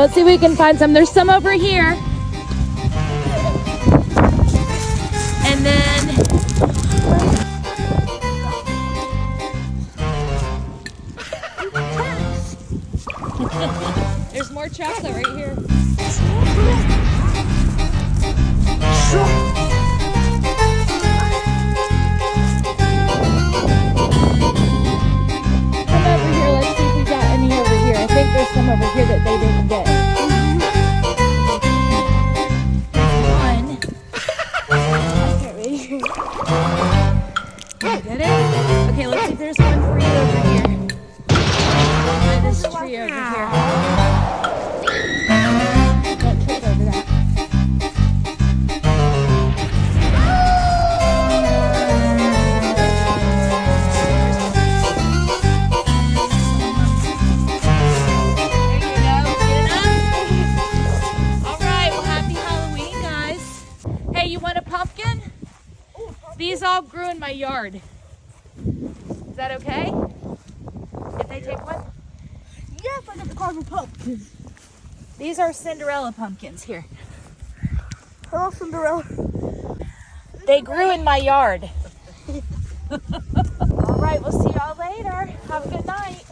let's see if we can find some. There's some over here. And then there's more chocolate right here. Come over here, let's see if we got any over here. I think there's some over here that they didn't get. One. Okay, right here. You get it? Okay, let's see if there's one for you over here. This tree over here. Don't trip over that. These all grew in my yard. Is that okay? If they take one? Yes, I got the carving pumpkins. These are Cinderella pumpkins here. Hello, Cinderella. They grew in my yard. All right, we'll see y'all later. Have a good night.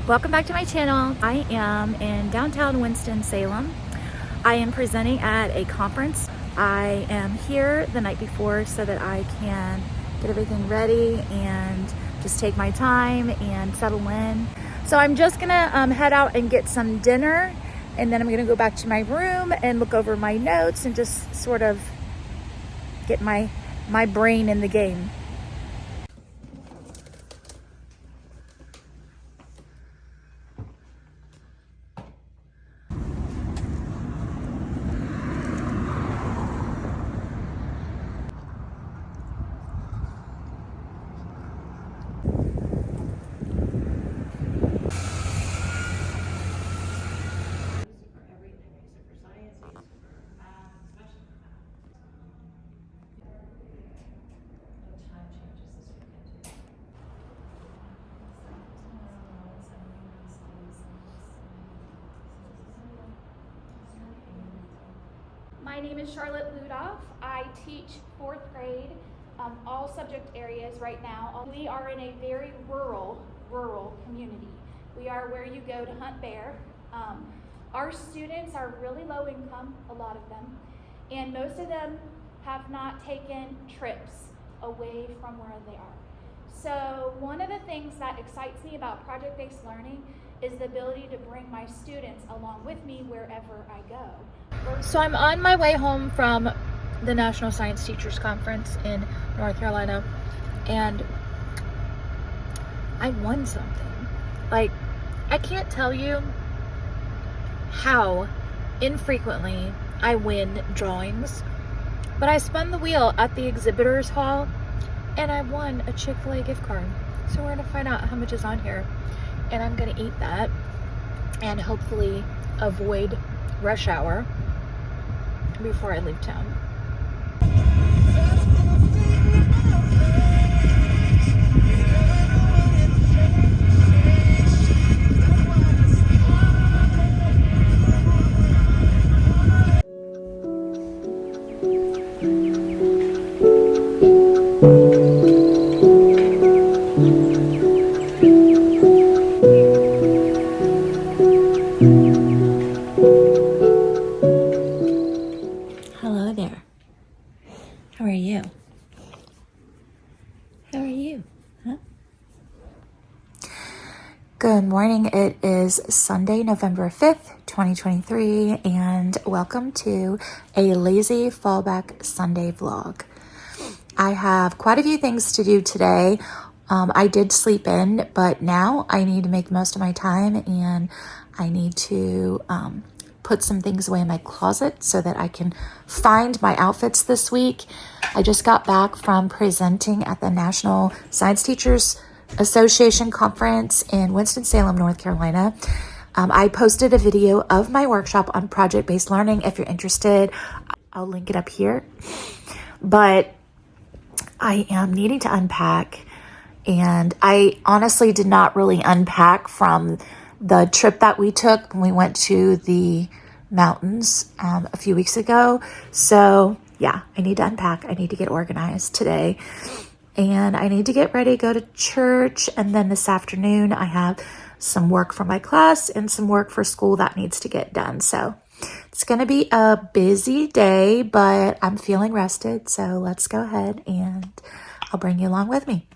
Welcome back to my channel. I am in downtown Winston-Salem. I am presenting at a conference. I am here the night before so that I can get everything ready and just take my time and settle in. So I'm just gonna head out and get some dinner, and then I'm gonna go back to my room and look over my notes and just sort of get my brain in the game. My name is Charlotte Ludoff. I teach 4th grade, all subject areas right now. We are in a very rural community. We are where you go to hunt bear. Our students are really low income, a lot of them, and most of them have not taken trips away from where they are. So one of the things that excites me about project-based learning is the ability to bring my students along with me wherever I go. So I'm on my way home from the National Science Teachers Conference in North Carolina, and I won something. Like, I can't tell you how infrequently I win drawings, but I spun the wheel at the exhibitors hall and I won a Chick-fil-A gift card. So we're gonna find out how much is on here, and I'm gonna eat that and hopefully avoid rush hour before I leave town. How are you? How are you? Huh? Good morning. It is Sunday, November 5th, 2023, and welcome to a lazy fallback Sunday vlog. I have quite a few things to do today. I did sleep in, but now I need to make the most of my time, and I need to put some things away in my closet so that I can find my outfits this week. I just got back from presenting at the National Science Teachers Association Conference in Winston-Salem, North Carolina. I posted a video of my workshop on project-based learning. If you're interested, I'll link it up here. But I am needing to unpack, and I honestly did not really unpack from the trip that we took when we went to the mountains a few weeks ago. So yeah, I need to unpack. I need to get organized today, and I need to get ready to go to church. And then this afternoon I have some work for my class and some work for school that needs to get done. So it's going to be a busy day, but I'm feeling rested. So let's go ahead and I'll bring you along with me.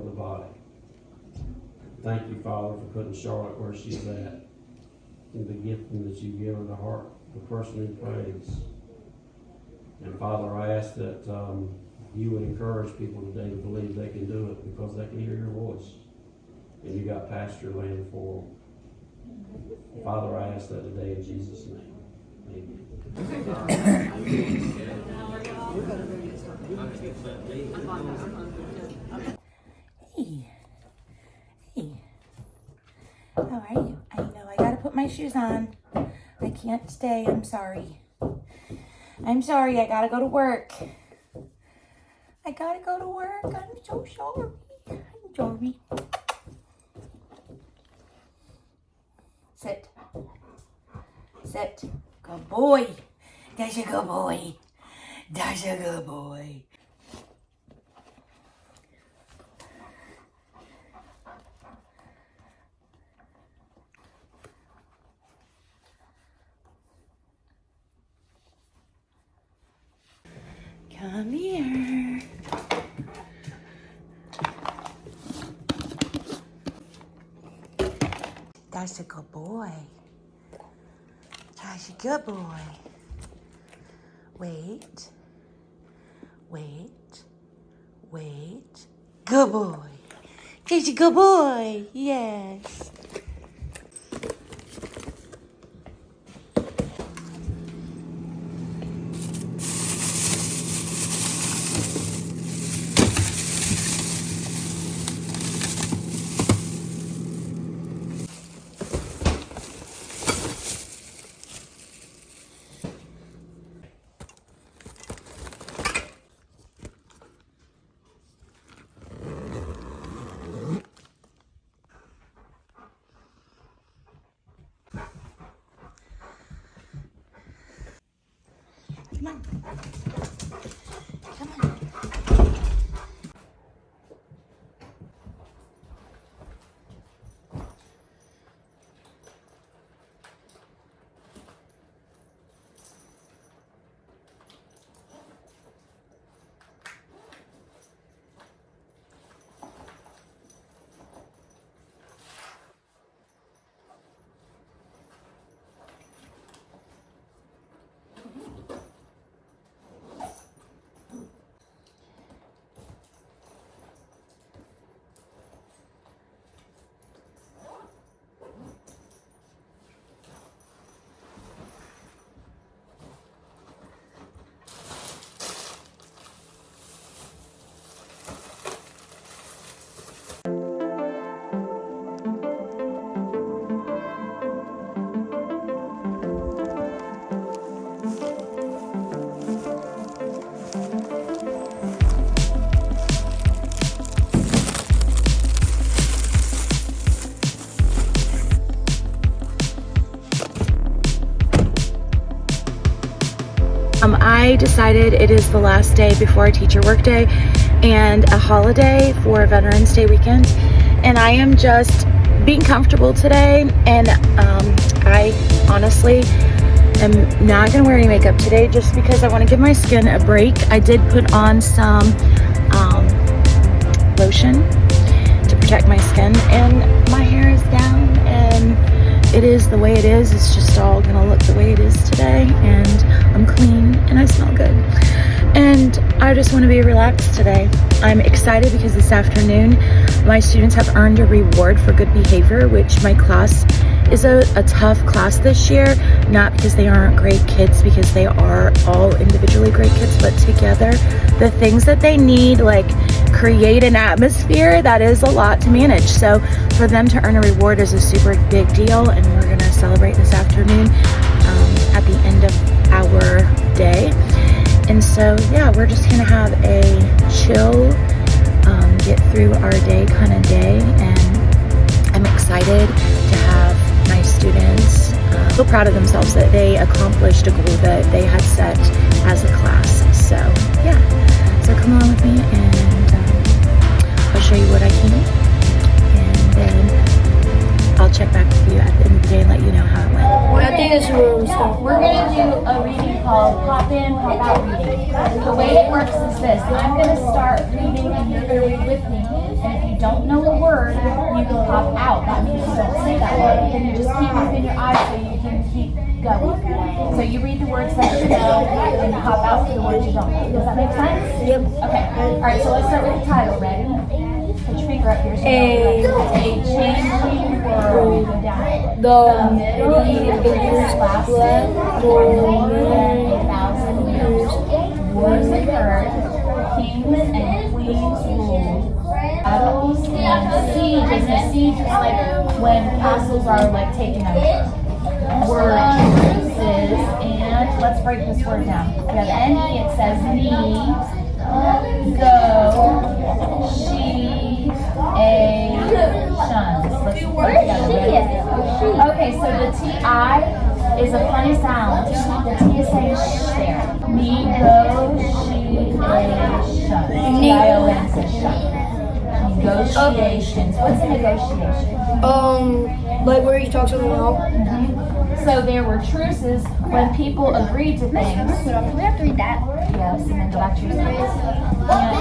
the body. Thank you, Father, for putting Charlotte where she's at, and the gifting that you give her, the heart, the person who prays. And Father, I ask that you would encourage people today to believe they can do it because they can hear your voice, and you got pasture land for them. Father, I ask that today in Jesus' name. Amen. Hey. How are you? I know I gotta put my shoes on. I can't stay. I'm sorry. I gotta go to work. I'm so sorry. I'm sorry. Sit. Good boy. That's a good boy. Come here. That's a good boy. That's a good boy. Wait. Good boy. That's a good boy. Yes. Come on. I decided it is the last day before our teacher work day and a holiday for Veterans Day weekend, and I am just being comfortable today, and I honestly am not gonna wear any makeup today just because I want to give my skin a break. I did put on some lotion to protect my skin, and my hair is down and it is the way it is. It's just all gonna look the way it is today, and I'm clean and I smell good, and I just want to be relaxed today. I'm excited because this afternoon my students have earned a reward for good behavior, which my class is a tough class this year, not because they aren't great kids, because they are all individually great kids, but together the things that they need, like create an atmosphere, that is a lot to manage. So for them to earn a reward is a super big deal, and we're gonna celebrate this afternoon at the end of our day. And so yeah, we're just gonna have a chill, get through our day kind of day, and I'm excited to have my students feel proud of themselves that they accomplished a goal that they had set as a class. So yeah, so come along with me, and I'll show you what I can, and then I'll check back with you at the end of the day and let you know how it went. I think this is where we start. We're going to do a reading called Pop In, Pop Out reading. The way it works is this. I'm going to start reading and you're going to read with me. And if you don't know a word, you can pop out. That means you don't say that word. And you just keep moving your eyes so you can keep going. So you read the words that you know and you pop out for the words you don't know. Does that make sense? Yep. Okay. All right, so let's start with the title. Ready? Put your finger up here. So a changing world. Go down. The Medieval last for more than 1,000 years. Wars occurred, kings and queens ruled, battles and sieges. A siege is like when castles are like taken over. Word truces, and let's break this word down. We have N-E, it says me, go, she, a, shuns. Let's put it together. Ready? Okay, so the T-I is a funny sound. The T is saying sh there. Me, go, she, a, shun. T-I-O-N says shun. Negotiations. What's a negotiation? Like where he talks something out. So there were truces when people agreed to things. We have to read that. Yes, and then go back to your slides.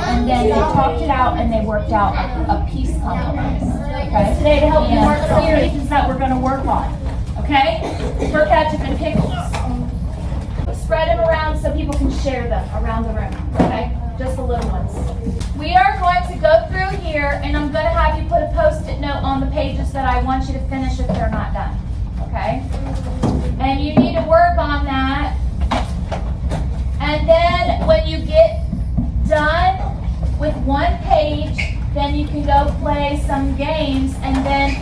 And then they talked it out and they worked out a peace compromise. Okay? Today to help you mark some pages that we're going to work on. Okay? For ketchup and pickles. Spread them around so people can share them around the room. Okay? Just the little ones. We are going to go through here and I'm going to have you put a post-it note on the pages that I want you to finish if they're not done. Okay? And you need to work on that. And then when you get done with one page, then you can go play some games. And then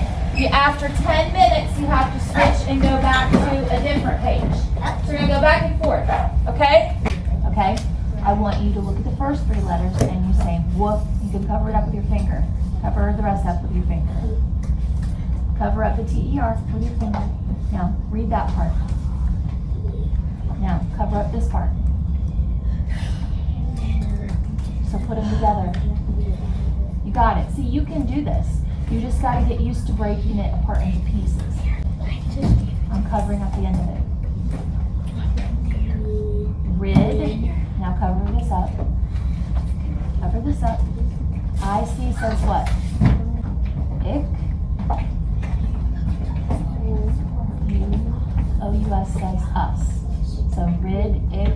after 10 minutes, you have to switch and go back to a different page. So you're going to go back and forth. Okay? Okay? I want you to look at the first three letters and you say woof. You can cover it up with your finger. Cover the rest up with your finger. Cover up the T-E-R with your finger. Now, read that part. Now, cover up this part. So put them together. You got it. See, you can do this. You just got to get used to breaking it apart into pieces. I'm covering up the end of it. Rid. Now cover this up. Cover this up. I-C says what? Ick. U-O-U-S says us. So rid, ick.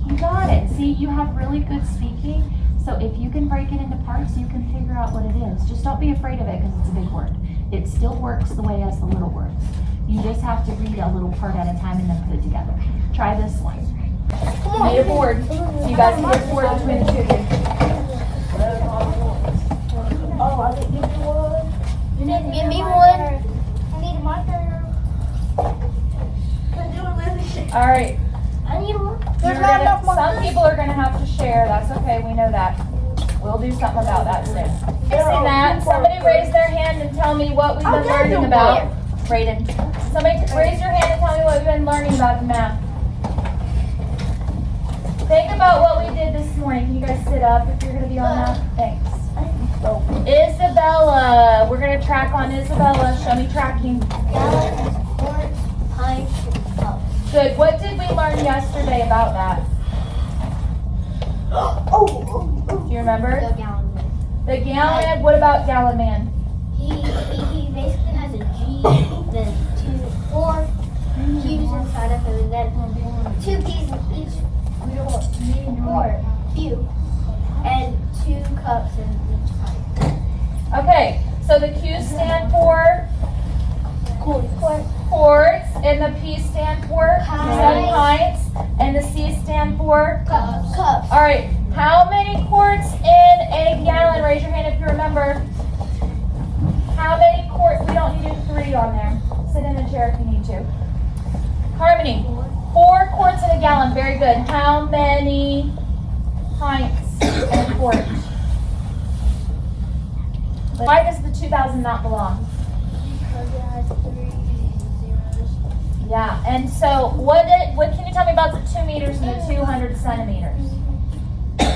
You got it. See, you have really good speaking. So if you can break it into parts, you can figure out what it is. Just don't be afraid of it because it's a big word. It still works the way as the little words. You just have to read a little part at a time and then put it together. Try this one. Made a board. So you guys can get a board between the two of you. Oh, I didn't give you one. You didn't give me one. I need a marker. All right. I need one. Some people are going to have to share. That's okay. We know that. We'll do something about that soon. Fixing that. Somebody raise their hand and tell me what we've been learning about. Brayden. Somebody raise your hand and tell me what we've been learning about in math. Think about what we did this morning. Can you guys sit up if you're going to be on that? Thanks. Isabella. We're going to track on Isabella. Show me tracking. Good. What did we learn yesterday about that? Do you remember? The gallon man. The gallon. What about gallon man? He basically has a G, then four Q's inside of him, and then two P's in each pew, and two cups in each pint. Okay. So the Q's stand for quarts, and the P stand for pints, and the C stand for Cups. All right. How many quarts in a gallon? Raise your hand if you remember. How many quarts? We don't need to do 3 on there. Sit in a chair if you need to. Harmony. 4 quarts in a gallon. Very good. How many pints in a quart? Why does the 2,000 not belong? Because it has 3 zeros. Yeah. And so what can you tell me about the 2 meters and the 200 centimeters? Do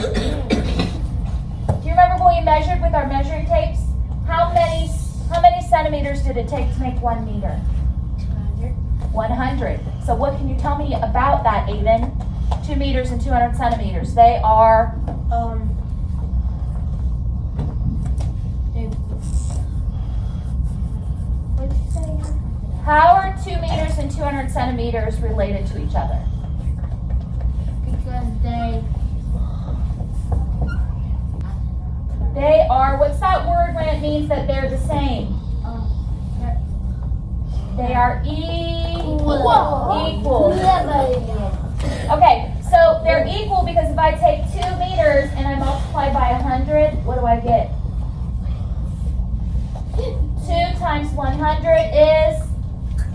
you remember when we measured with our measuring tapes? How many centimeters did it take to make 1 meter? 100. So what can you tell me about that, Aiden? 2 meters and 200 centimeters. They are How are 2 meters and 200 centimeters related to each other? Because They are, what's that word when it means that they're the same? They are equal. Okay, so they're equal because if I take 2 meters and I multiply by 100, what do I get? 2 times 100 is,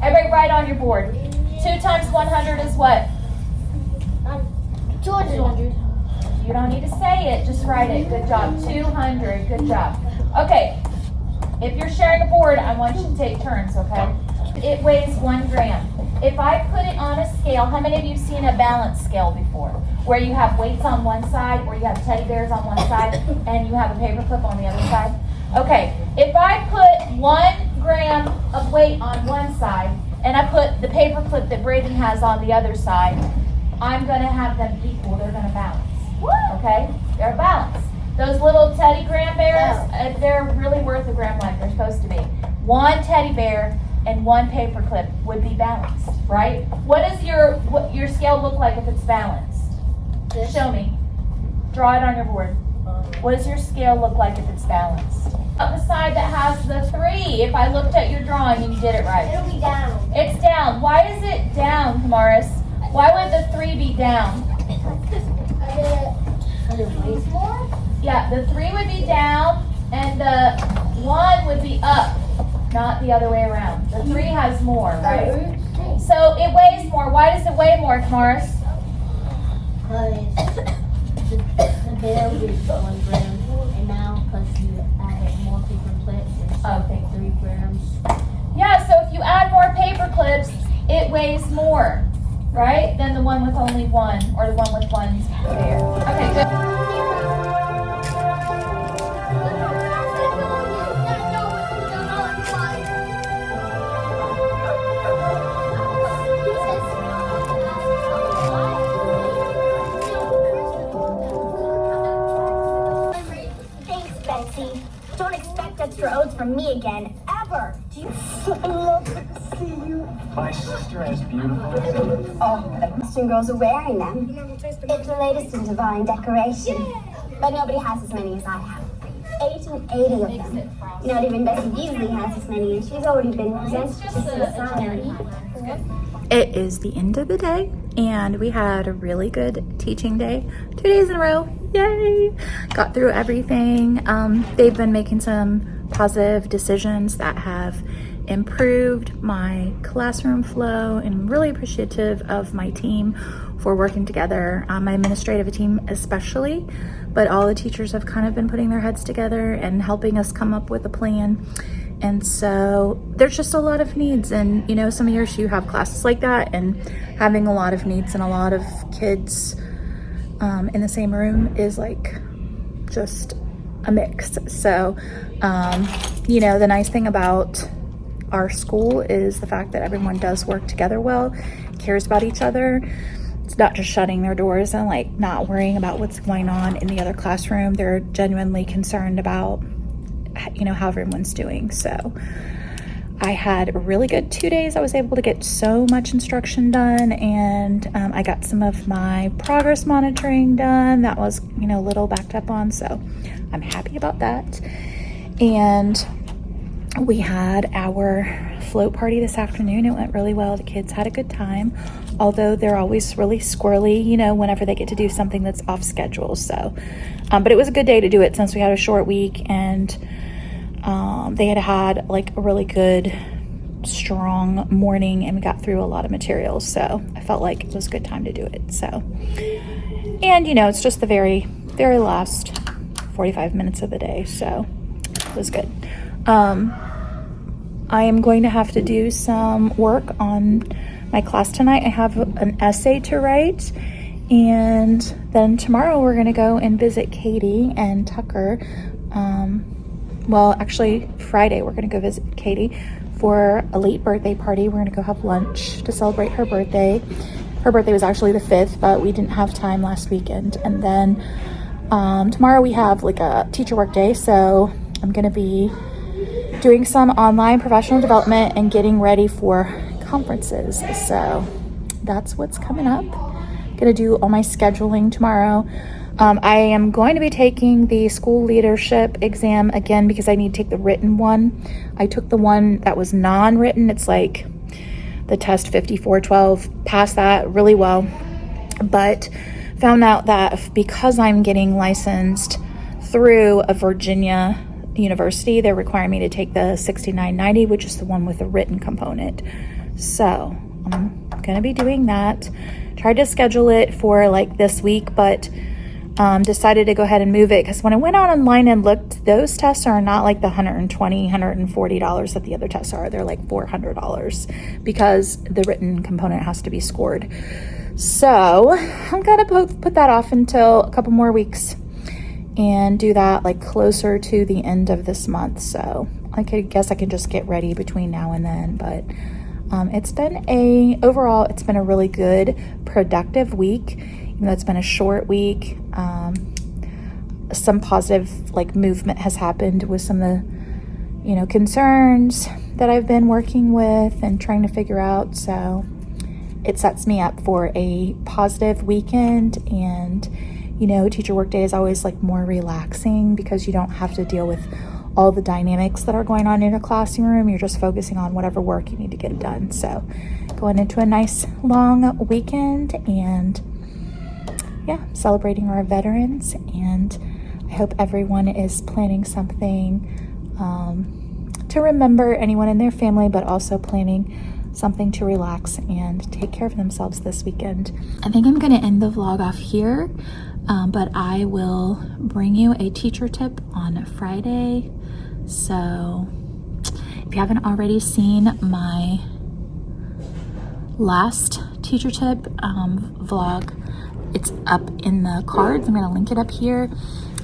everybody write on your board. 2 times 100 is what? 200. You don't need to say it, just write it. Good job. 200, good job. Okay, if you're sharing a board, I want you to take turns, okay? It weighs 1 gram. If I put it on a scale, how many of you have seen a balance scale before? Where you have weights on one side, or you have teddy bears on one side, and you have a paper clip on the other side? Okay, if I put 1 gram of weight on one side, and I put the paper clip that Braden has on the other side, I'm gonna have them equal, they're gonna balance. Okay, they're balanced. Those little teddy gram bears, they're really worth a gram like they're supposed to be. 1 teddy bear and 1 paper clip would be balanced, right? What does your scale look like if it's balanced? Show me. Draw it on your board. What does your scale look like if it's balanced? Up the side that has the 3, if I looked at your drawing and you did it right. It'll be down. It's down. Why is it down, Kamaris? Why would the 3 be down? It weighs more? Yeah, the 3 would be down and the 1 would be up, not the other way around. The 3 has more, right? So it weighs more. Why does it weigh more, Kamaris? Because the bear was 1 gram, and now because you added more paper clips, it's Okay. 3 grams. Yeah, so if you add more paper clips, it weighs more, right? Than the one with only 1 or the one with 1 bear. Okay, good. Thanks, Betsy. Don't expect extra oats from me again, ever. Do you? Lovely to see you. My sister has beautiful. Oh, the Western girls are wearing them. It's the latest in divine decoration. But nobody has as many as I have. 880 of them. Not even Bessie Beasley has as many, and she's already been presented to society. It is the end of the day, and we had a really good teaching day. 2 days in a row. Yay! Got through everything. They've been making some positive decisions that have improved my classroom flow, and I'm really appreciative of my team for working together, my administrative team especially, but all the teachers have kind of been putting their heads together and helping us come up with a plan. And so there's just a lot of needs, and you know, some years you have classes like that, and having a lot of needs and a lot of kids in the same room is like just a mix. So you know, the nice thing about our school is the fact that everyone does work together well, cares about each other. It's not just shutting their doors and like not worrying about what's going on in the other classroom. They're genuinely concerned about, you know, how everyone's doing. So I had a really good 2 days. I was able to get so much instruction done, and I got some of my progress monitoring done that was, you know, a little backed up on, so I'm happy about that. And we had our float party this afternoon. It went really well. The kids had a good time, although they're always really squirrely, you know, whenever they get to do something that's off schedule. So but it was a good day to do it since we had a short week, and they had like a really good strong morning, and we got through a lot of materials, so I felt like it was a good time to do it. So, and you know, it's just the very last 45 minutes of the day, so it was good. I am going to have to do some work on my class tonight. I have an essay to write, and then tomorrow we're going to go and visit Katie and Tucker. Well, actually Friday we're going to go visit Katie for a late birthday party. We're going to go have lunch to celebrate her birthday. Her birthday was actually the 5th, but we didn't have time last weekend. And then tomorrow we have like a teacher work day, so I'm going to be doing some online professional development and getting ready for conferences. So that's what's coming up. Gonna do all my scheduling tomorrow. I am going to be taking the school leadership exam again because I need to take the written one. I took the one that was non-written. It's like the test 5412, passed that really well, but found out that because I'm getting licensed through a Virginia university, they're requiring me to take the 6990, which is the one with a written component. So I'm gonna be doing that. Tried to schedule it for like this week, but decided to go ahead and move it because when I went out online and looked, those tests are not like the $120, $140 that the other tests are. They're like $400 because the written component has to be scored. So I'm gonna put that off until a couple more weeks and do that like closer to the end of this month. So I guess I can just get ready between now and then. But overall it's been a really good, productive week. Even though it's been a short week, some positive like movement has happened with some of the, concerns that I've been working with and trying to figure out. So it sets me up for a positive weekend. And, teacher work day is always like more relaxing because you don't have to deal with all the dynamics that are going on in your classroom. You're just focusing on whatever work you need to get done. So going into a nice long weekend and celebrating our veterans, and I hope everyone is planning something to remember anyone in their family, but also planning something to relax and take care of themselves this weekend. I think I'm going to end the vlog off here, but I will bring you a teacher tip on Friday. So if you haven't already seen my last teacher tip vlog, it's up in the cards. I'm going to link it up here.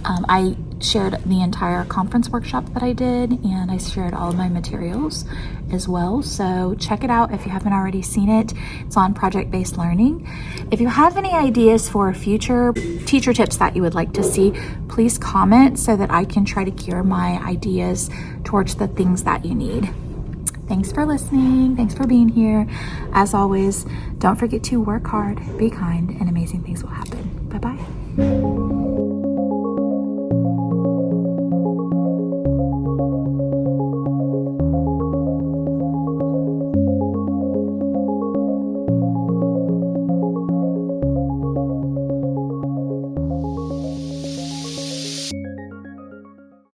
I shared the entire conference workshop that I did, and I shared all of my materials as well. So check it out if you haven't already seen it. It's on project-based learning. If you have any ideas for future teacher tips that you would like to see, please comment so that I can try to gear my ideas towards the things that you need. Thanks for listening. Thanks for being here. As always, don't forget to work hard, be kind, and amazing things will happen. Bye-bye.